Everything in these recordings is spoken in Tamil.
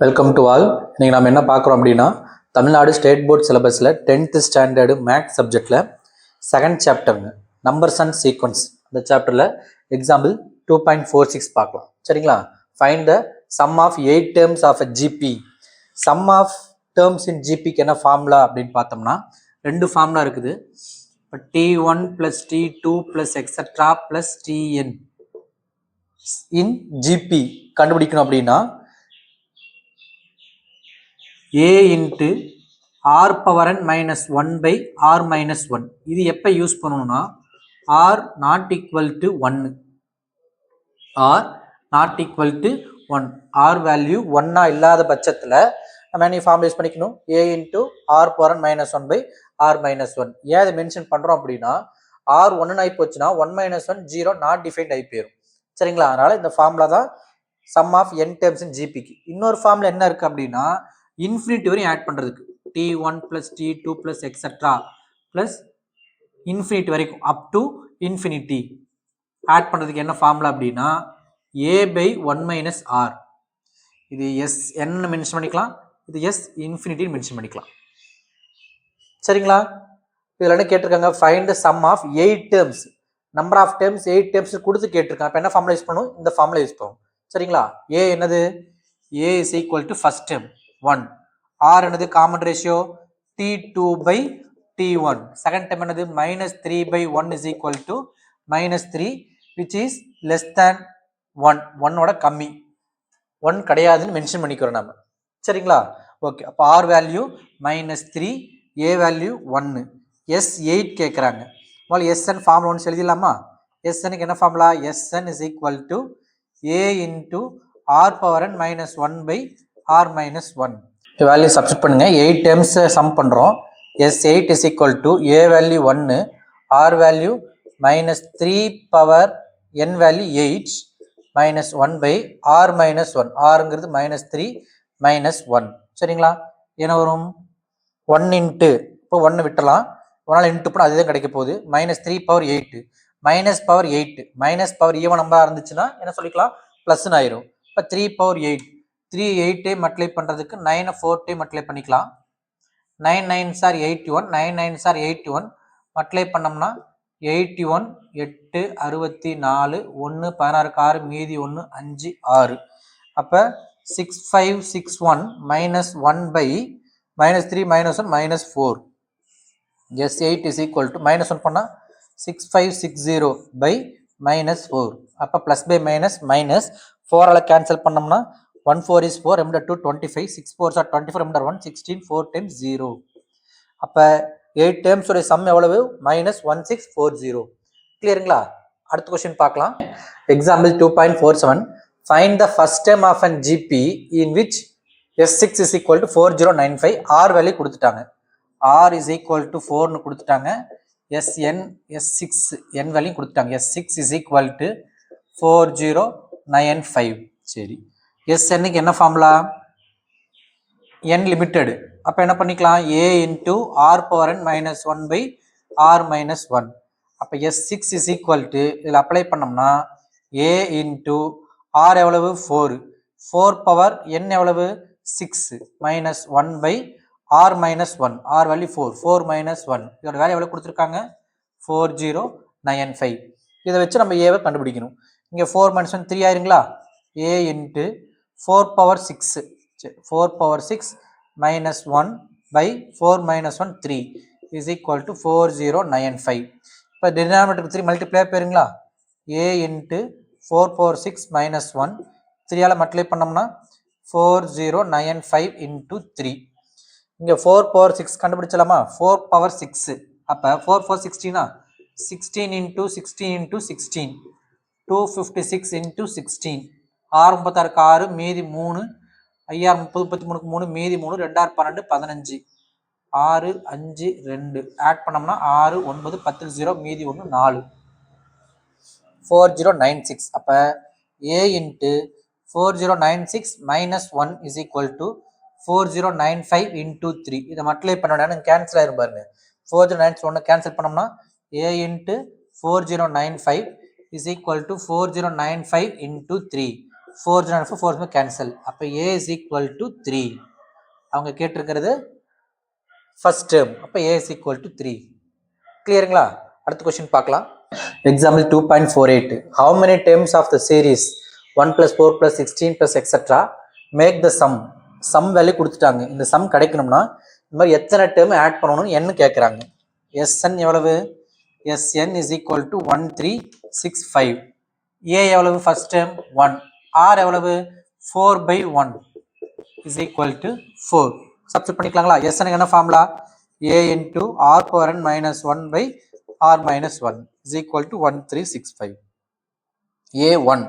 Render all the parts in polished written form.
Welcome to all. இன்றைக்கி நம்ம என்ன பார்க்குறோம் அப்படின்னா, தமிழ்நாடு ஸ்டேட் போர்ட் சிலபஸில் 10th ஸ்டாண்டர்டு மேக்ஸ் சப்ஜெக்டில் செகண்ட் சாப்டருங்க, நம்பர்ஸ் அண்ட் சீக்வன்ஸ். அந்த சாப்டரில் எக்ஸாம்பிள் 2.46 பார்க்கலாம். சரிங்களா? Find the sum of 8 terms of a GP. Sum of terms in ஜிபிக்கு என்ன ஃபார்முலா அப்படின்னு பார்த்தோம்னா, ரெண்டு ஃபார்முலா இருக்குது. இப்போ T1 + T2 + எக்ஸட்ரா + Tn இன் ஜிபி கண்டுபிடிக்கணும் அப்படின்னா a into r power n minus 1 by r minus 1. இது எப்போ யூஸ் பண்ணணும்னா r not equal to 1, r not equal to 1, r value 1 இல்லாத பட்சத்தில் நம்ம என்ன ஃபார்ம் யூஸ் பண்ணிக்கணும், a into r power n minus 1 by r minus 1. ஏன் அதை மென்ஷன் பண்ணுறோம் அப்படின்னா r 1 ஆகி போச்சுன்னா 1 minus 1 0 நாட் டிஃபைன்ட் ஆகி போயிடும். சரிங்களா? அதனால் இந்த ஃபார்முலா தான் sum of n terms in ஜிபிக்கு. இன்னொரு ஃபார்முலா என்ன இருக்குது அப்படின்னா இன்ஃபினிட்டி வரையும் ஆட் பண்ணுறதுக்கு T1 + T2 + extra plus infinity வரைக்கும் அப் டு இன்ஃபினிட்டி ஆட் பண்ணுறதுக்கு என்ன ஃபார்முலா அப்படின்னா a/1 - r. இது எஸ் என்ன மென்ஷன் பண்ணிக்கலாம், இது எஸ் இன்ஃபினிட்டி மென்ஷன் பண்ணிக்கலாம். சரிங்களா? இதில் என்ன கேட்டிருக்காங்க, find the sum of 8 terms. Number of terms 8 terms கொடுத்து கேட்டிருக்காங்க. இப்போ என்ன ஃபார்முலா யூஸ் பண்ணுவோம், இந்த ஃபார்முலா யூஸ் பண்ணுவோம். சரிங்களா? a என்னது, a is equal to first term 1, r என்னது common ratio T2/T1, second term என்னது -3/1 is equal to -3 which is less than 1, 1ஓட கம்மி, 1 கிடையாதுன்னு மென்ஷன் பண்ணிக்கிறோம் நம்ம. சரிங்களா? ஓகே, அப்போ r value -3, a value 1, s 8 கேட்குறாங்க. sn ஃபார்முலா ஒன்று எழுதிடலாமா? snக்கு என்ன formula, sn is equal to a into r power n minus 1 by r minus 1. Value substitute பண்ணுங்க. 8 டேர்ம்ஸ் சம் பண்ணுறோம். s8 is equal to a value 1, r value -3 power n value 8 minus 1 by r minus 1. rங்கிறது -3 minus 1. சரிங்களா? என்ன வரும், 1 இன்ட்டு, இப்போ 1 விட்டலாம், 1 இன்ட்டு போனால் அதுதான் கிடைக்க போகுது. -3 power 8, minus power 8, minus power even நம்பராக இருந்துச்சுன்னா என்ன சொல்லிக்கலாம், ப்ளஸ்ன்னு ஆயிரும். இப்போ 3 பவர் 8, 3 8 மல்டிப்ளை பண்ணுறதுக்கு 9 4 மல்டிப்ளை பண்ணிக்கலாம். 9 9s are 81, 9 9s are 81 multiply பண்ணோம்னா 81 8 64, 1 16 6 மீதி 1 5 6. அப்போ 6561 minus 1 by -3 minus 1 -4. s8 is equal to -1 பண்ணால் 6560 by -4. அப்போ ப்ளஸ் பை மைனஸ் மைனஸ் 4ஆல் கேன்சல் பண்ணோம்னா 1 4 is 4, remainder 2 25, 6 4s are 24, remainder 1 16, 4 times 0. அப்போ 8 டேர்ம்ஸ் உடைய சம் எவ்வளவு, -1640. கிளியருங்களா? அடுத்த கொஸ்டின் பார்க்கலாம். Example 2.47, find the first term of an GP in which s6 is equal to 4095. r value கொடுத்துட்டாங்க, r is equal to 4னு கொடுத்துட்டாங்க, sn s6 n வேல்யூ கொடுத்துட்டாங்க, s6 is equal to 4095. சரி, snக்கு என்ன ஃபார்முலா, n லிமிட்டெடு. அப்போ என்ன பண்ணிக்கலாம், a into r power n minus 1 by r minus 1. அப்போ s6 is equal to, இதில் அப்ளை பண்ணோம்னா a into r எவ்வளவு 4, 4 பவர் n எவ்வளவு 6 minus 1 by r minus 1, r value 4, 4 minus 1, இதோட வேல்யூ எவ்வளோ கொடுத்துருக்காங்க 4095. இதை வச்சு நம்ம ஏவை கண்டுபிடிக்கணும். இங்கே 4 minus 1 3 ஆயிருங்களா, a into 4 power 6, 4 power 6 minus 1 by 4 minus 1 3 is equal to 4095. இப்போ டினாமினேட்டருக்கு 3 மல்டிப்ளை போயிருங்களா, a into 4 power 6 minus 1, 3ஆல் மல்டிப்ளை பண்ணோம்னா 4095 into 3. இங்கே 4 power 6 கண்டுபிடிச்சலாமா, 4 power 6, அப்போ 4 4 16, 16 into 16 into 16, 256 into 16, 6 36 6 மீதி 3, 5 30 33 3 மீதி 3, 2 12 15, 6 5 2 ஆட் பண்ணோம்னா 6 9 10 0 மீதி 1 4, 4096. அப்போ a into 4096 minus 1 is equal to 4095 into 3. இதை மல்டிப்ளை பண்ண கேன்சல் ஆயிரும் பாருங்க, 4091 கேன்சல் பண்ணோம்னா a into 4095 is equal to 4095 into 3. 4 0 4 cancel. அப்போ a is equal to 3. அவங்க கேட்டிருக்கிறது ஃபர்ஸ்ட் டேர்ம். அப்போ a is equal to 3. கிளியருங்களா? அடுத்த கொஸ்டின் பார்க்கலாம். Example 2.48. How many terms of the series 1 plus 4 plus 16 plus etc. make the sum? Sum value கொடுத்துட்டாங்க. இந்த சம் கிடைக்கணும்னா இந்த மாதிரி எத்தனை டேர்ம் ஆட் பண்ணணும்னு என்ன கேட்குறாங்க. Sn எவ்வளவு? Sn is equal to 1365. A எவ்வளவு? First term 1. R எவ்வளவு? 4/1 is equal to 4. சப்ஸ்டிட் பண்ணிக்கலாங்களா? Sn என்ன formula? A into R power n minus 1 by R minus 1 is equal to 1365. A1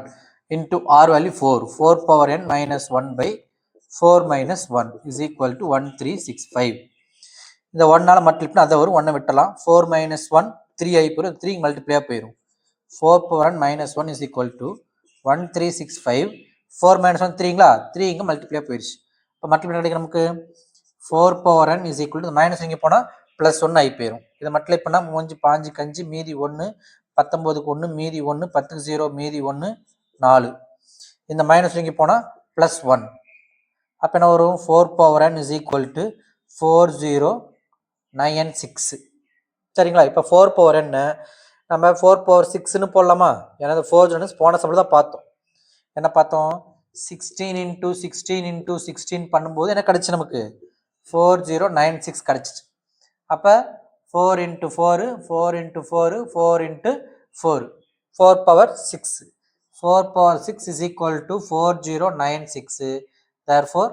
into R value 4. 4 power n minus 1 by 4 minus 1 is equal to 1365. இந்த 1 நால மல்டிப்ளை அதை வரும் 1 விட்டலாம். 4 minus 1 3 ஆகி போயிடும். 3 மல்டிப்ளை போயிடும். 4 power n minus 1 is equal to 1365. 4 minus 1 3ங்களா? 3 இங்கே மல்டிப்ளை போயிடுச்சு. இப்போ மல்டிப்ளை கிடைக்கும் நமக்கு 4 power n is equal to minus இங்கே போனால் ப்ளஸ் 1 ஆகி போயிடும். இதை மல்டிப்ளை பண்ணால் 3 5 5 மீதி 1 19க்கு 1 மீதி 1 10க்கு 0 மீதி 1 4. இந்த மைனஸ் இங்கே போனால் ப்ளஸ் 1. அப்போ என்ன வரும்? 4 power n is equal to 4096. சரிங்களா? இப்போ 4 power n நம்ம 4 power 6ன்னு போடலாமா? ஏன்னா இந்த 4 போன சம்பளம் தான் பார்த்தோம். என்ன பார்த்தோம்? 16 into 16 into 16 பண்ணும்போது என்ன கிடைச்சு நமக்கு? 4096 கிடைச்சிச்சு. அப்போ 4 into 4 4 into 4 4 into 4 4 power 6. 4 power 6 is equal to 4096. Therefore,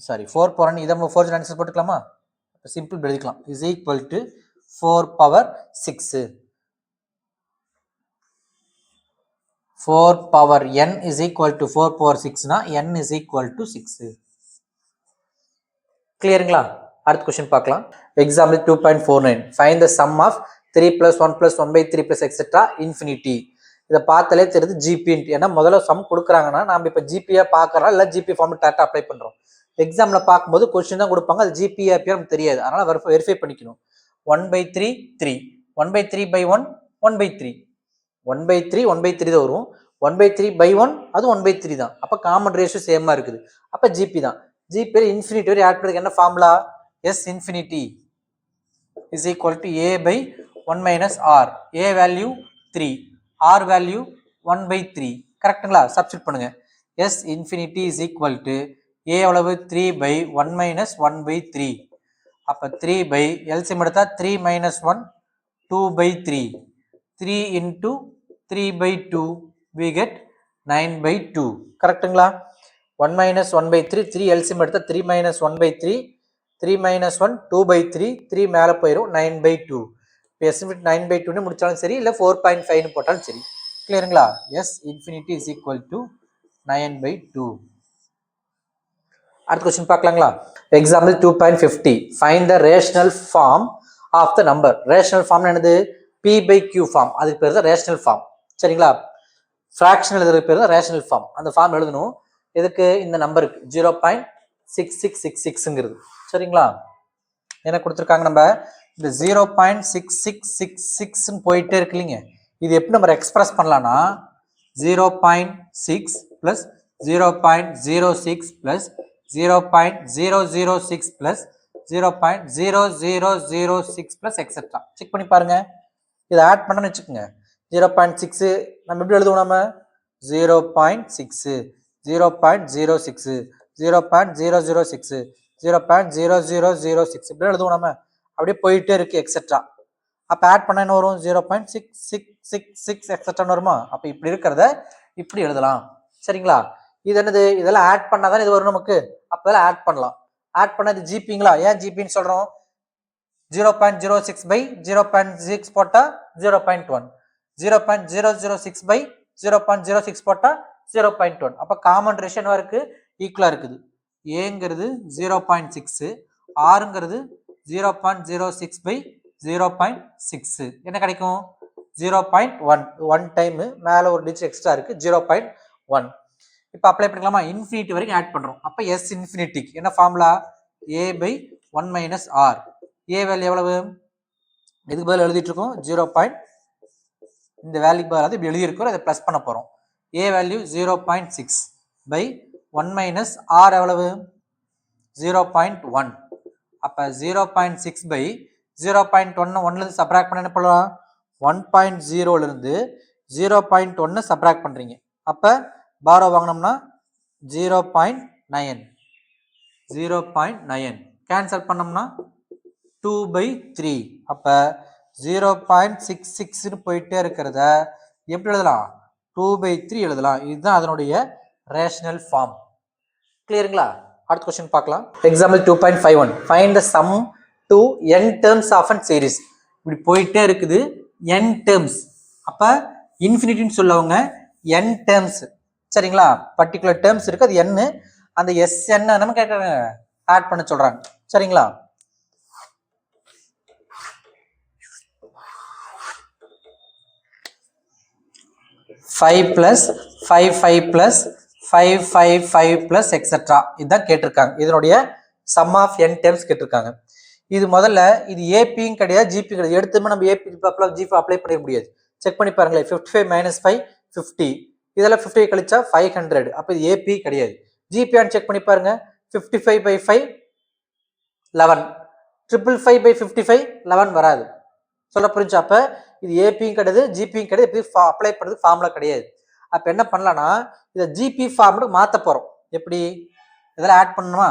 4 power n இதை 4096 போட்டுக்கலாமா? சிம்பிள் எழுதிக்கலாம். is equal to 4 power 6. 4 power n is equal to 4 power 6 னா n is equal to 6. கிளியருங்களா? அடுத்த கொஸ்டின் பார்க்கலாம். Example 2.49. Find the sum of 3 plus 1 plus 1/3 plus etc. infinity. இதை பார்த்தாலே தெரியுது ஜிபி. ஏன்னா முதல்ல சம் கொடுக்குறாங்கன்னா நம்ம இப்போ ஜிபியா பார்க்கறோம், இல்லை ஜிபி ஃபார்ம் டேட்டா அப்ளை பண்ணுறோம். எக்ஸாமில் பார்க்கும்போது கொஸ்டின் தான் கொடுப்பாங்க, அது ஜிபியா நமக்கு தெரியாது. அதனால் வெரிஃபை பண்ணிக்கணும். 1/3 3 1/3/1 1/3 1/3 1/3 தான் வரும். 1/3/1 அது 1/3 தான். அப்போ காமன் ரேஷியோ சேமாக இருக்குது. அப்போ ஜிபி தான். ஜிபியில் இன்ஃபினிட்டி வரை ஆட் பண்ணுறதுக்கு என்ன formula? S infinity is equal to a by 1 minus r. a value 3, r value 1/3. கரெக்டுங்களா? சப்ஸ்டிட் பண்ணுங்க. S infinity is equal to a எவ்வளவு? 3/1 minus 1/3. அப்போ 3 எல்சிஎம் எடுத்தா 3 minus 1 2/3. 3 into 3/2 we get 9/2. கரெக்டுங்களா? 1 minus 1/3 3 எல்சிஎம் எடுத்தா 3 minus 1/3 3 minus 1 2/3 3 மேலே போயிடும் 9/2. இப்போ எஸ் இன்ஃபினிட்டி 9/2 முடிச்சாலும் சரி, இல்லை 4.5 போட்டாலும் சரி. கிளியருங்களா? S infinity is equal to 9/2. அடுத்த கொஸ்டின் பார்க்கலாங்களா? Example 2.50. Find the rational form of the number. Rational form என்னது? p/q form. அதுக்கு பேர் தான் ரேஷனல் ஃபார்ம். சரிங்களா? ஃப்ராக்ஷன் எழுதுறதுக்கு பேர் தான் ரேஷனல் ஃபார்ம். அந்த ஃபார்ம் எழுதணும். இதுக்கு இந்த நம்பருக்கு 0.6666ங்கிறது. சரிங்களா? என்ன கொடுத்துருக்காங்க? நம்ம இந்த 0.6666 போயிட்டே இருக்கு இல்லைங்க. இது எப்படி நம்ம எக்ஸ்பிரஸ் பண்ணலாம்னா 0.6 + 0.06 + 0.006 + 0.0006 + எக்ஸெட்ரா. செக் பண்ணி பாருங்க. இதை ஆட் பண்ணணும்னு வச்சுக்கோங்க. 0.6 நம்ம எப்படி எழுதுவோம்? நம்ம 0.6 0.06 0.006 0.0006 இப்படி எழுதுவோம். நம்ம அப்படியே போயிட்டே இருக்கு எக்ஸெட்ரா. அப்போ ஆட் பண்ண என்ன வரும்? 0.6666 எக்ஸெட்ரான்னு வருமா? அப்போ இப்படி இருக்கிறத இப்படி எழுதலாம். சரிங்களா? இது என்னது? இதெல்லாம் ஆட் பண்ணாதான் இது வரும் நமக்கு. அப்போ இதெல்லாம் ஆட் பண்ணலாம். ஆட் பண்ண இது ஜிபிங்களா? ஏன் ஜிபின்னு சொல்கிறோம்? 0.06/0.6 போட்டால் 0.1, 0.006/0.06 போட்டால் 0.1. அப்போ காமன் ரேஷியோ இருக்கு, ஈக்குவலா இருக்குது. ஏங்கிறது 0.6, ஆறுங்கிறது 0.06/0.6. என்ன கிடைக்கும்? 0.1. 1 டைம் மேலே ஒரு டிஜிட் எக்ஸ்ட்ரா இருக்கு, 0.1. இப்போ அப்ளை பண்ணிக்கலாமா? இன்ஃபினிட்டி வரைக்கும் ஆட் பண்றோம். அப்போ எஸ் இன்ஃபினிட்டிக்கு என்ன formula? a/1 minus r. a value எவ்வளவு? இதுக்கு பதில் எழுதிட்டு இருக்கோம் 0. இந்த வேல்யூக்கு பதிலாக இப்படி எழுதியிருக்கோம். அதை ப்ளஸ் பண்ண போகிறோம். a value 0.6 by 1 minus r எவ்வளவு 0.1. அப்ப 0.6 by 0.1 1லேருந்து சப்ராக்ட் பண்ண என்ன பண்ணலாம் 1.0லேருந்து 0.1 சப்ராக்ட் பண்ணுறீங்க. அப்போ பாரோ வாங்கினோம்னா 0.9 0.9 கேன்சல் பண்ணோம்னா 2/3. அப்போ 0.66ன்னு போயிட்டே இருக்கிறத எப்படி எழுதலாம் 2/3 எழுதலாம். இதுதான் அதனுடைய ரேஷனல் ஃபார்ம். கிளியருங்களா? அடுத்த கொஸ்டின் பார்க்கலாம். Example 2.51 find the sum to n terms of an series. இப்படி போயிட்டே இருக்குது n டேர்ம்ஸ். அப்போ இன்ஃபினிட்டின்னு சொல்லவங்க n டேர்ம்ஸ். சரிங்களா? பர்டிகுலர் டேர்ம்ஸ் இருக்கு, அது n. அந்த sn நம்ம கேட்குறாங்க ஆட் பண்ண சொல்றாங்க. சரிங்களா? Five plus 5 plus 5 plus etcetera இதுதான் கேட்டிருக்காங்க. இதனுடைய சம் ஆஃப் n டேர்ம்ஸ் கேட்டிருக்காங்க. இது முதல்ல இது ஏபியும் கிடையாது ஜிபி கிடையாது. எடுத்துமே நம்ம ஏபி ஜிபி அப்ளை பண்ண முடியாது. செக் பண்ணி பாருங்களேன். 55 மைனஸ் 5 50. இதெல்லாம் 50 கழிச்சா 500. அப்போ இது ஏபி கிடையாது. ஜிபியான்னு செக் பண்ணி பாருங்க. 55/5 11. 555/55 11 வராது. சொல்ல புரிஞ்சு? அப்போ இது ஏபியும் கிடையாது ஜிபியும் கிடையாது. எப்படி அப்ளை பண்ணுறது ஃபார்முலா கிடையாது. அப்போ என்ன பண்ணலாம்னா இதை ஜிபி ஃபார்முக்கு மாற்ற போகிறோம். எப்படி இதெல்லாம் ஆட் பண்ணணுமா?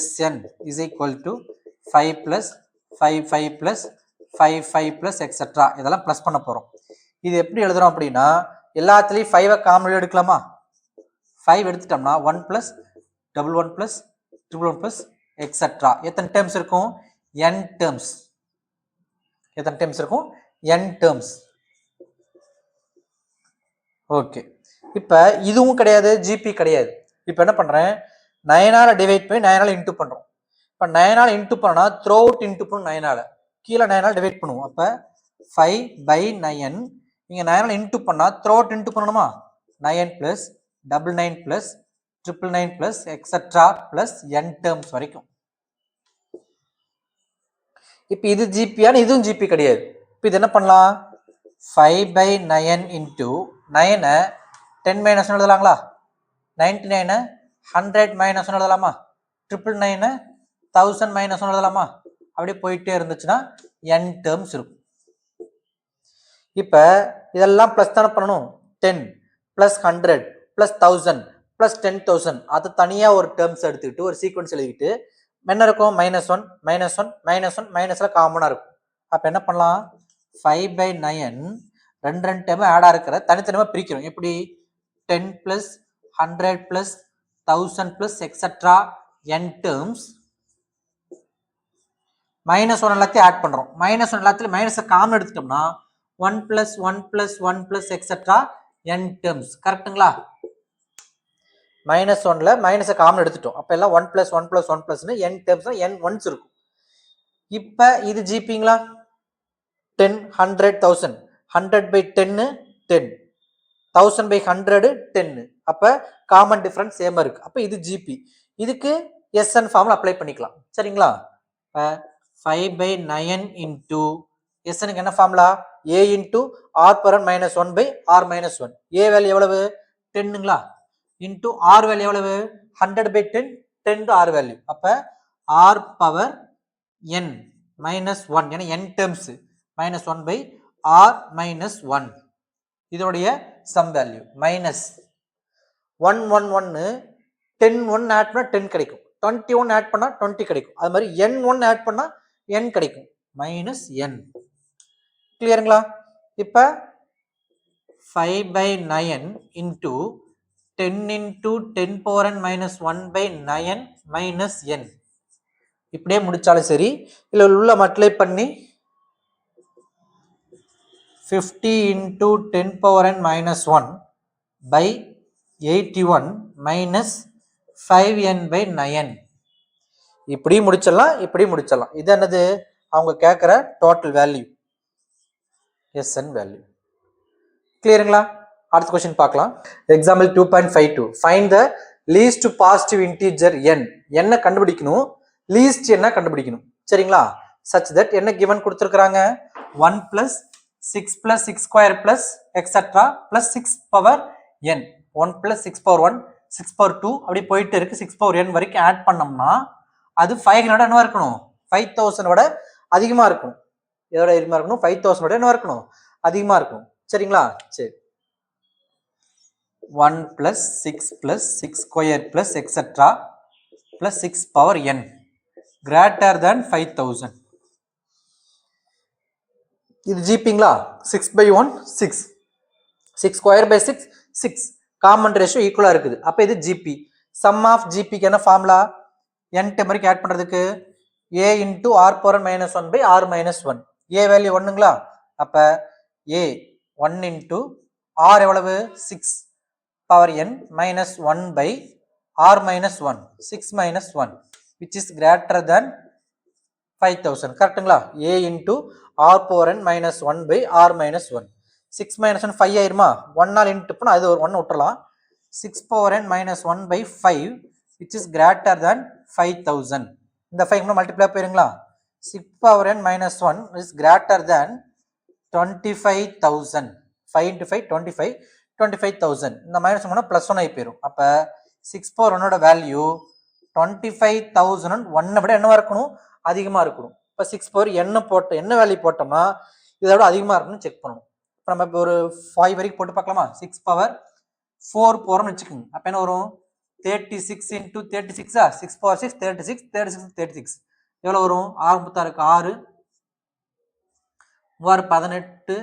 SN is equal to 5 plus 5 plus 5 plus etcetera இதெல்லாம் ப்ளஸ் பண்ண போகிறோம். இது எப்படி எழுதுறோம் அப்படின்னா எல்லாத்துலேயும் 5 காமன் எடுக்கலாமா? 5 எடுத்துட்டோம்னா 1 பிளஸ் 11 பிளஸ் 11 பிளஸ் எக்ஸெட்ரா எத்தனை டேர்ம்ஸ் இருக்கும்? n terms. எத்தனை டேர்ம்ஸ் இருக்கும்? n terms. ஓகே. இப்போ இதுவும் கிடையாது ஜிபி கிடையாது. இப்போ என்ன பண்ணுறேன் 9ஆல் டிவைட் பண்ணி 9ஆல் இன்ட்டு பண்ணுறோம். இப்போ 9ஆல் இன்ட்டு பண்ணால் த்ரோ அவுட் இன்ட்டு பண்ணும் 9ஆல் கீழே 9ஆல் டிவைட் பண்ணுவோம். அப்போ 5/9 இங்கே 9ஆல் இன்ட்டு பண்ணால் த்ரோ அவுட் இன்ட்டு பண்ணணுமா? 9 plus 99 plus 999 plus etcetera plus n terms வரைக்கும். இப்போ இது ஜிபியான இதுவும் ஜிபி கிடையாது. இப்போ இது என்ன பண்ணலாம் 5/9 இன்ட்டு 9 10 மைனஸ் எழுதலாங்களா? 99 100 மைனஸ் எழுதலாமா? 999 1000 மைனஸ் எழுதலாமா? அப்படியே போயிட்டே இருந்துச்சுன்னா n டேர்ம்ஸ் இருக்கும். இப்போ இதெல்லாம் ப்ளஸ் தானே பண்ணணும். 10 ப்ளஸ் 100 ப்ளஸ் 1000 ப்ளஸ் 10,000 அது தனியாக ஒரு டேர்ம்ஸ் எடுத்துக்கிட்டு ஒரு சீக்வன்ஸ் எழுதிக்கிட்டு என்ன இருக்கும்? -1 -1 -1 மைனஸில் காமனாக இருக்கும். அப்போ என்ன பண்ணலாம் 5/9 ரெண்டு டைம் ஆடாக இருக்கிற தனித்தனியாக பிரிக்கிறோம். எப்படி 10 plus 100 plus 1000 plus etcetera n terms -1 எல்லாத்தையும் ஆட் பண்ணுறோம். -1 எல்லாத்தையும் மைனஸை காமன் எடுத்துட்டோம்னா 1 plus 1 plus 1 plus etcetera n terms. கரெக்டுங்களா? -1ல் மைனஸை காமன் எடுத்துட்டோம். அப்போ எல்லாம் 1 plus 1 plus 1 பிளஸ்னு n terms n once இருக்கும். இப்போ இது ஜிபிங்களா? 10 100 1000 100/10 10 1000/100 10. அப்போ காமன் டிஃபரன்ஸ் சேம் இருக்கு. அப்போ இது ஜிபி. இதுக்கு SN ஃபார்முலா அப்ளை பண்ணிக்கலாம். சரிங்களா? 5/9 இன்டூ SNக்கு என்ன formula? A into R power -1/R -1. A value எவ்வளவு? 10ங்களா? இன்டூ R வேல்யூ எவ்வளவு? 100/10 10 to R வேல்யூ. அப்போ R பவர் n -1 ஏன்னா n டேர்ம்ஸ் -1/R -1 இதோடைய சம் வேல்யூ -1 1 1 10 1 ஆட் பண்ணால் 10 கிடைக்கும். 21 ஆட் பண்ணால் 20 கிடைக்கும். அது மாதிரி n1 ஆட் பண்ணால் n கிடைக்கும் -n. கிளியருங்களா? இப்போ 5/9 into 10 into 10 power n -1/9 -n இப்படியே முடிச்சாலும் சரி இல்லை உள்ள மல்டிப்ளை பண்ணி 50 இன்டூ 10 power n -1/81 -5n/9 இப்படி முடிச்சிடலாம். இப்படி முடிச்சிடலாம். இது என்னது? அவங்க கேட்குற டோட்டல் வேல்யூ SN வேல்யூ. கிளியருங்களா? அடுத்த கொஸ்டின் பார்க்கலாம். Example 2.52 find the least positive integer n. என்ன கண்டுபிடிக்கணும்? லீஸ்ட் என்ன கண்டுபிடிக்கணும். சரிங்களா? சச் தட் என்ன கிவன் கொடுத்துருக்குறாங்க 1 + 6 + 6² + etcetera + 6 power n 1 plus 6 power 1 6 power 2 அப்படி போயிட்டு இருக்கு 6 power n வரைக்கும் ஆட் பண்ணோம்னா அது 500 என்ன இருக்கணும் 5000 விட அதிகமா இருக்கும். எதோட அதிகமா இருக்கணும் 5000 விட என்ன இருக்கணும் அதிகமா இருக்கும். சரிங்களா? சரி 1 plus 6 plus 6 square plus etc plus 6 power n greater than 5000. இது ஜிபிங்களா 6 by 1 6 6 square by 6 6 common ratio ஈக்குவலா இருக்குது. அப்ப இது ஜிபி. சம் ஆஃப் ஜிபிக்கு என்ன ஃபார்முலா n டெம்பருக்கு ஆட் பண்றதுக்கு a into r power n minus 1 by r minus 1. a value 1ங்களா அப்ப a 1 into r எவ்வளவு 6 power n minus 1 by r minus 1 6 minus 1 which is greater than 5000. கரெக்ட்டுங்களா? a into r power n minus 1 by r minus 1 6 minus 1 5 ஆயிருமா 1 ஆல் இன்ட்டு பண்ணா அது ஒரு 1 விட்டுறலாம் 6 power n minus 1 by 5 which is greater than 5000. இந்த 5 multiply போயிருங்களா 6 power n minus 1 is greater than 25000. 5 into 5 25 25000. இந்த மைனஸ் பண்ணா பிளஸ் 1 ஆகி போயிடும். அப்ப 6 power 1 ஓட வேல்யூ 25001 விட என்னவா இருக்கணும் அதிகமா இருக்கணும். இப்ப 6 power என்ன வேல்யூ போட்டோம்னா இதோட அதிகமா இருக்குன்னு செக் பண்ணணும். இப்போ நம்ம ஒரு 5 வரைக்கும் போட்டு பார்க்கலாமா 6 power 4 போறோம்னு வச்சுக்கோங்க. அப்ப என்ன வரும் 36 into 36 6 power 6 36 36 36 எவ்வளவு வரும் 6 முத்தாருக்கு 6 3 18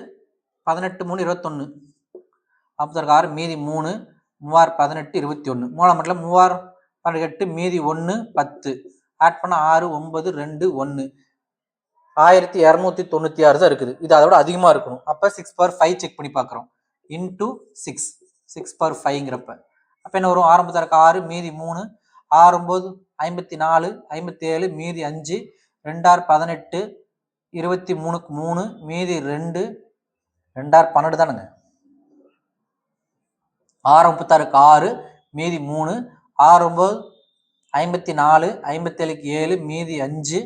18 3 21 அப்பதாருக்கு 6 மீதி 3 3 18 21 மூலம் மட்டும் 3 18 மீதி 1 10 ஆட் பண்ண 6 9 2 1 1296 தான் இருக்குது. இது அதோட அதிகமா இருக்கணும். அப்ப 6 power 5 செக் பண்ணி பார்க்குறோம் இன்டூ 6 power 5ங்கிறப்ப அப்ப என்ன வரும் ஆரம்பத்தாருக்கு 6 மீதி 3 6 9 54 57 மீதி 5 2 18 23க்கு 3 மீதி 2 2 12 தானுங்க 6 36க்கு 6 மீதி 3 6 9 54 57க்கு 7 மீதி 5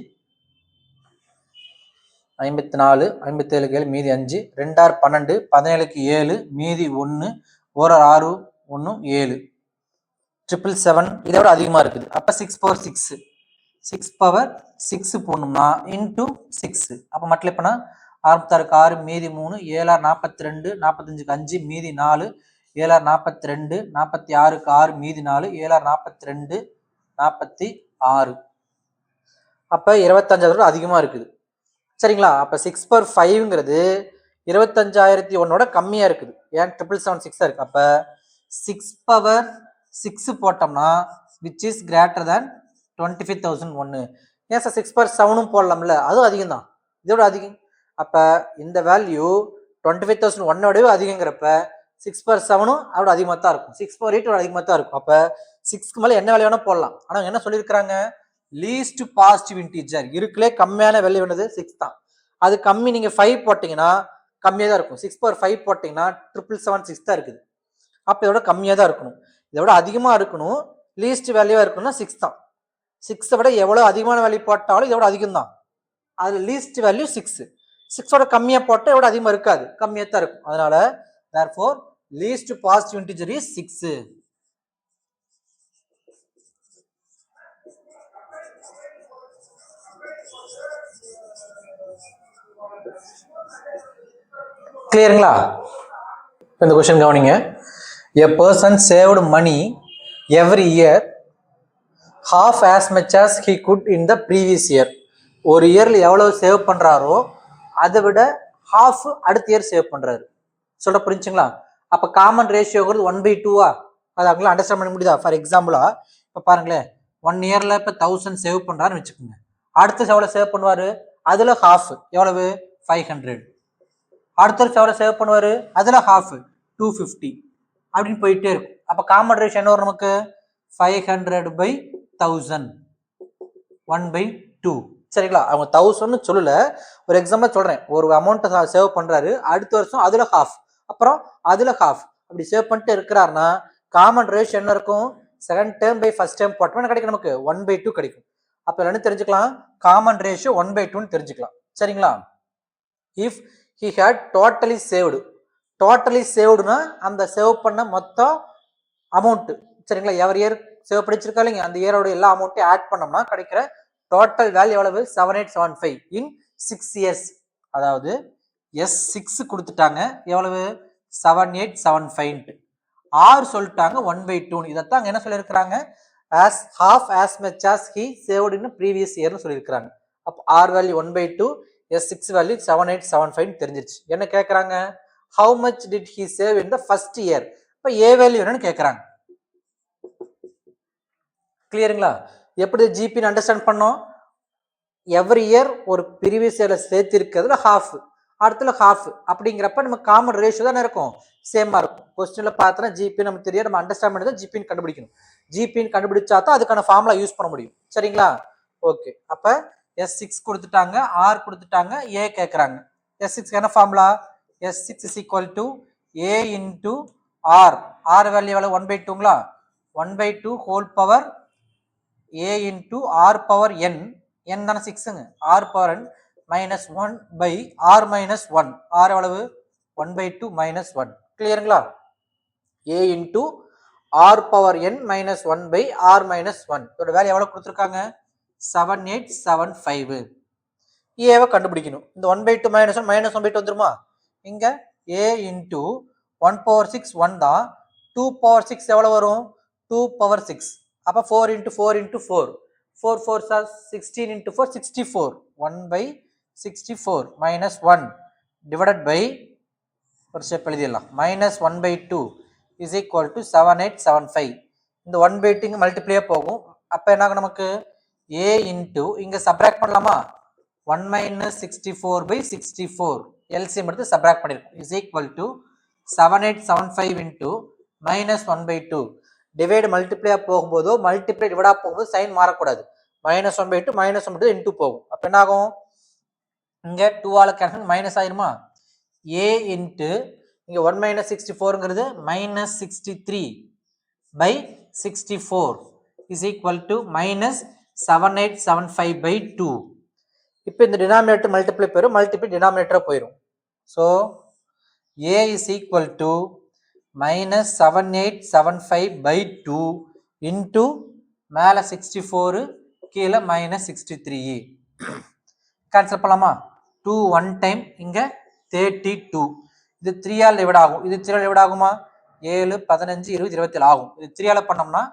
54 57க்கு 7 மீதி 5 2 12 17க்கு 7 மீதி 1 1 6 1 7 777 இதோட அதிகமா இருக்குது. அப்ப 6 power 6 6 power 6 போடணும்னா இன்டூ 6 அப்ப மல்டிப்ளை பண்ணா 66க்கு 6 மீதி 3 7 42 45க்கு 5 மீதி 4 7 42 46க்கு 6 மீதி 4 7 42 46 அப்ப 25,000 அதிகமா இருக்குது. சரிங்களா? அப்ப 6 power 5ங்கிறது 25,001 கம்மியா இருக்குது. ஏன் 776 இருக்கு. அப்ப 6 power 6 போட்டோம்னா which is greater than 25,001. ஏன் சார் 6 power 7 போடலாம்ல அதுவும் அதிகம் தான் இதோட அதிகம். அப்ப இந்த வேல்யூ 25,001 அதிகங்கிறப்ப 6 power 7 அதோட அதிகமாக தான் இருக்கும். 6 power 8 அதிகமாக தான் இருக்கும். அப்ப 6க்கு மேல என்ன வேல்யூ வேணா போடலாம். ஆனா என்ன சொல்லியிருக்கிறாங்க லீஸ்ட் பாசிட்டிவ் இன்டீஜர் இருக்குலே கம்மியான வேல்யூ என்னது 6 தான். அது கம்மி நீங்க 5 போட்டீங்கன்னா கம்மியா தான் இருக்கும். 6 power 5 போட்டீங்கன்னா 776 தான் இருக்குது. அப்ப இதோட கம்மியா தான் இருக்கணும். இதோட அதிகமா இருக்கணும் லீஸ்ட் வேல்யூவா இருக்கணும்னா 6 தான். 6 விட எவ்வளவு அதிகமான வேல்யூ போட்டாலும் இதோட அதிகம் தான். அது லீஸ்ட் வேல்யூ 6. 6ஓட கம்மியா போட்டா இதோட அதிகமா இருக்காது கம்மியா தான் இருக்கும். அதனால therefore least positive integer is 6. கிளியருங்களா? இந்த கொஸ்டின் கவனிங்க. A person saved money every year half as much as he could in the previous year. ஒரு இயர்ல எவ்வளவு சேவ் பண்றாரோ அதை விட ஹாஃப் அடுத்த இயர் சேவ் பண்றாரு. சொல்ற புரிஞ்சுங்களா? அப்ப காமன் ரேஷியோங்கிறது 1/2 அது அவங்களாம் அண்டர்ஸ்டாண்ட் பண்ண முடியுதா? ஃபார் எக்ஸாம்பிளா இப்ப பாருங்களேன் 1 இயர்ல இப்ப 1000 சேவ் பண்றாருன்னு வச்சுக்கோங்க. அடுத்த எவ்வளவு சேவ் பண்ணுவாரு அதுல ஹாஃப் எவ்வளவு 500. அடுத்த வருஷம் எவ்வளவு சேவ் பண்ணுவாரு அதுல ஹாஃப் 250 அப்படின்னு போயிட்டே இருக்கும். அப்ப காமன் ரேஷியோ என்ன வரும் நமக்கு 500/1000 1/2. சரிங்களா? அவங்க 1000 சொல்லல ஒரு எக்ஸாம்பிள் சொல்றேன். ஒரு அமௌண்ட் சேவ் பண்றாரு அடுத்த வருஷம் அதுல ஹாஃப் அப்புறம் அதுல ஹாஃப் அப்படி சேவ் பண்ணிட்டு இருக்கிறாருன்னா காமன் ரேஷியோ என்ன இருக்கும் second term by first term போட்டோம்னா கிடைக்கும் நமக்கு 1/2 கிடைக்கும். அப்ப என்ன தெரிஞ்சுக்கலாம் காமன் ரேஷியோ 1/2 தெரிஞ்சுக்கலாம். சரிங்களா? இஃப் he had totally saved totally சேவ்டுனா அந்த சேவ் பண்ண மொத்தம் அமௌண்ட் சரிங்களா, எவர் இயர் சேவ் படிச்சிருக்கா இல்லைங்க, அந்த இயரோட எல்லா அமௌண்ட்டையும் ஆட் பண்ணோம்னா கிடைக்கிற டோட்டல் வேல்யூ எவ்வளவு 7875 இன் 6 இயர்ஸ். அதாவது S6 கொடுத்துட்டாங்க எவ்வளவு 7875, R சொல்லிட்டாங்க 1/2. இதைத்தான் என்ன சொல்லியிருக்கிறாங்க, as half as much as he saved in previous year சொல்லியிருக்கிறாங்க. அப்போ R வேல்யூ 1/2, S6 வேல்யூ 7875 தெரிஞ்சிருச்சு. என்ன கேட்கறாங்க, how much did he save in the first year. இப்போ A வேல்யூ என்னன்னு கேட்கறாங்க. கிளியருங்களா, எப்படி ஜிபி அண்டர்ஸ்டாண்ட் பண்ணோம், எவ்ரி இயர் ஒரு ப்ரீவியஸ் இயர்ல சேர்த்து இருக்கிறதுல ஹாஃப், அடுத்துல ஹாஃப் அப்படிங்கிறப்ப நம்ம காமன் ரேஷியோ தானே இருக்கும், சேமா இருக்கும். கொஸ்டின்ல பார்த்தோன்னா ஜிபி நமக்கு தெரியும், நம்ம அண்டர்ஸ்டாண்ட் பண்ணி தான் ஜிபின்னு கண்டுபிடிக்கணும். ஜிபின்னு கண்டுபிடிச்சா தான் அதுக்கான ஃபார்முலா யூஸ் பண்ண முடியும். சரிங்களா, ஓகே. அப்ப S6 கொடுத்துட்டாங்க, R கொடுத்துட்டாங்க, A கேட்கறாங்க. S6 என்ன formula, S6 is equal to A into R. R value எவ்வளவு 1/2ங்களா, 1/2 whole power A into R power n, n தானே 6ங்க, R power n minus 1 by R minus 1. R எவ்வளவு 1/2 minus 1. கிளியருங்களா, A into R power n minus 1 by R minus 1. இதோட வேல்யூ எவ்வளவு கொடுத்துருக்காங்க 7875. ஏவை கண்டுபிடிக்கணும். இந்த 1/2 minus 1 minus 1/2 வந்துருமா, இங்க A into 1 power 6 1 தான், 2 power 6 எவ்வளவு வரும் 2 power 6. அப்ப 4 into 4 into 4, 4 4s are 16 into 4 64, 1/64 minus 1 divided by ஒரு ஸ்டெப் எழுதிடலாம் minus 1/2 is equal to 7875. இந்த 1/2 இங்க மல்டிப்ளையா போகும். அப்ப என்ன ஆகும் நமக்கு A into இங்க சப்ராக்ட் பண்ணலாமா, 1 minus 64/64 LCM எடுத்து சப்ராக்ட் பண்ணிருக்கோம் is equal to 7875 into minus 1/2. Divide மல்டிப்ளையா போகும்போதோ மல்டிப்ளை டிவைடா போகும்போது சைன் மாறக்கூடாது, minus 1/2 minus 1/2 into போகும். அப்ப என்ன ஆகும், இங்க 2 ஆல கேன்சல் மைனஸ் ஆயிருமா, A into இங்க 1 minus 64ங்கிறது minus 63/64 is equal to minus 7875/2. இப்போ இந்த டினாமினேட்டர் மல்டிப்ளை போயிடும், மல்டிப்ளை டினாமினேட்டரா போயிடும். So A is equal to minus 7875/2 into மேல 64 கீழே minus 63. கேன்சல் பண்ணலாமா, 2 1 டைம் இங்க 32. இது 3 ஆல் டிவைட் ஆகும், இது 3 ஆல் டிவைட் ஆகுமா, 7 15 20 27 ஆகும். இது 3 ஆல பண்ணோம்னா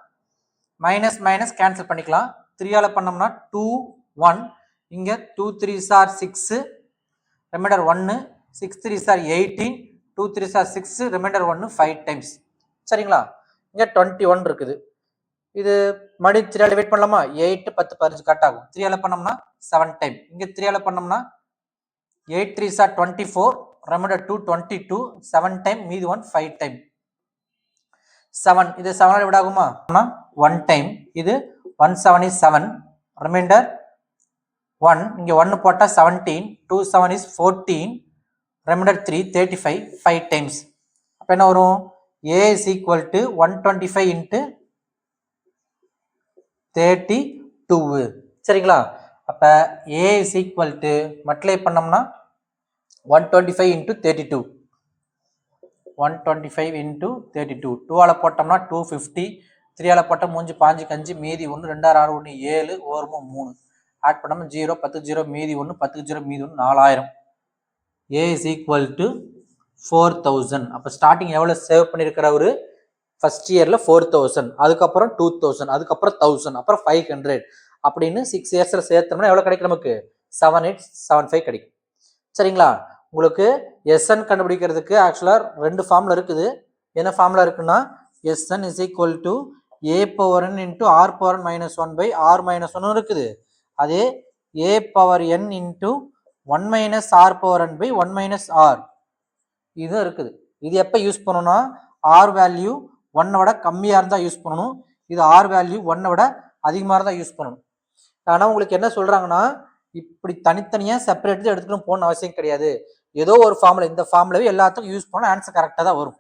மைனஸ் மைனஸ் கேன்சல் பண்ணிக்கலாம். 3 ஆல பண்ணோம்னா 2 1, இங்க 2 3s are 6, remainder 1, 6 3s are 18, 2 3s are 6, remainder 1 5 times. சரிங்களா, இங்க 21 இருக்குது. இது மறுபடி 3 ஆல டிவைட் பண்ணலாமா, 8 10 15 கட் ஆகும். 3 ஆல பண்ணோம்னா 7 டைம், இங்க 3 ஆல பண்ணோம்னா 8 3s are 24, ரிமைண்டர் 2 22, 7 டைம், மீதி 1 5 டைம். 7 இது 7 ஆல டிவைட் ஆகுமா, 1 டைம், இது 1 7 is 7, ரிமைண்டர் 1, இங்க 1 போட்டா 17, 2 7 is 14, ரிமைண்டர் 3 35 5 டைம்ஸ். அப்ப என்ன வரும், A is equal to 125 into 32. சரிங்களா, அப்ப A is equal to multiply பண்ணோம்னா 125 into 32, 125 into 32. 2 ஆல போட்டோம்னா 250, 3 ஆல போட்டா 3 5 5, மீதி 1 2 6 1 7, ஓரமும் 3 ஆட் பண்ணோம்னா 0 10 0 மீதி 1 10 0 மீதி 1 4000. A is equal to 4000. அப்ப ஸ்டார்டிங் எவ்வளவு சேவ் பண்ணிருக்கிறவரு ஃபர்ஸ்ட் இயர்ல 4000, அதுக்கப்புறம் 2000, அதுக்கப்புறம் 1000, அப்புறம் 500 அப்படின்னு 6 இயர்ஸ்ல சேர்த்தோம்னா எவ்வளவு கிடைக்கும் நமக்கு 7875 கிடைக்கும். சரிங்களா, உங்களுக்கு SN கண்டுபிடிக்கிறதுக்கு ஆக்சுவலா 2 ஃபார்முலா இருக்குது. என்ன ஃபார்முலா இருக்குன்னா SN is equal to A power n into R power n minus 1 by R minus 1 இருக்குது. அதே A power n into 1 minus R power n by 1 minus R இது இருக்குது. இது எப்ப யூஸ் பண்ணணும்னா R வேல்யூ 1 விட கம்மியா இருந்தா யூஸ் பண்ணணும், இது R வேல்யூ 1 விட அதிகமா இருந்தா யூஸ் பண்ணணும். ஆனா உங்களுக்கு என்ன சொல்றாங்கன்னா இப்படி தனித்தனியா செப்பரேட் எடுத்துக்கணும் போன அவசியம் கிடையாது. ஏதோ ஒரு ஃபார்முலா, இந்த ஃபார்முலாவே எல்லாத்துக்கும் யூஸ் பண்ணா ஆன்சர் கரெக்டா தான் வரும்.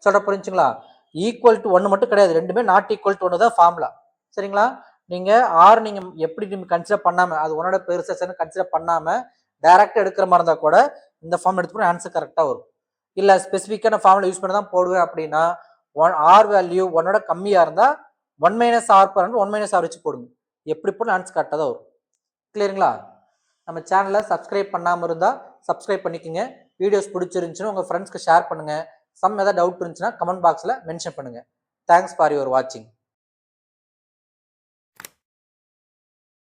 சொல்ற புரிஞ்சுங்களா, ஈக்குவல் டு 1 மட்டும் கிடையாது, ரெண்டுமே நாட் ஈக்குவல் டு 1 தான் ஃபார்முலா. சரிங்களா, நீங்க ஆர் நீங்க எப்படி கன்சிடர் பண்ணாம, அது ஒன்னோட பெருசா கன்சிடர் பண்ணாம டைரக்டா எடுக்கிற மாதிரி இருந்தா கூட இந்த ஃபார்ம் எடுத்துக்கணும், ஆன்சர் கரெக்டா வரும். இல்லை ஸ்பெசிஃபிக்கான ஃபார்முலா யூஸ் பண்ணி தான் போடுவேன் அப்படின்னா ஆர் வேல்யூ ஒன்னோட கம்மியாக இருந்தால் 1 minus R per 1 minus R வச்சு போடுங்க. எப்படி போட்டு ஆன்சர் கரெக்டாக தான் வரும். கிளியருங்களா? நம்ம சேனலை சப்ஸ்கிரைப் பண்ணாமல் இருந்தால் சப்ஸ்கிரைப் பண்ணிக்கோங்க. வீடியோஸ் பிடிச்சிருந்துச்சுன்னா உங்கள் ஃப்ரெண்ட்ஸ்க்கு ஷேர் பண்ணுங்கள். சம் ஏதாவது டவுட் இருந்துச்சுன்னா கமெண்ட் பாக்ஸில் மென்ஷன் பண்ணுங்கள். தேங்க்ஸ் ஃபார் யுவர் வாட்சிங்.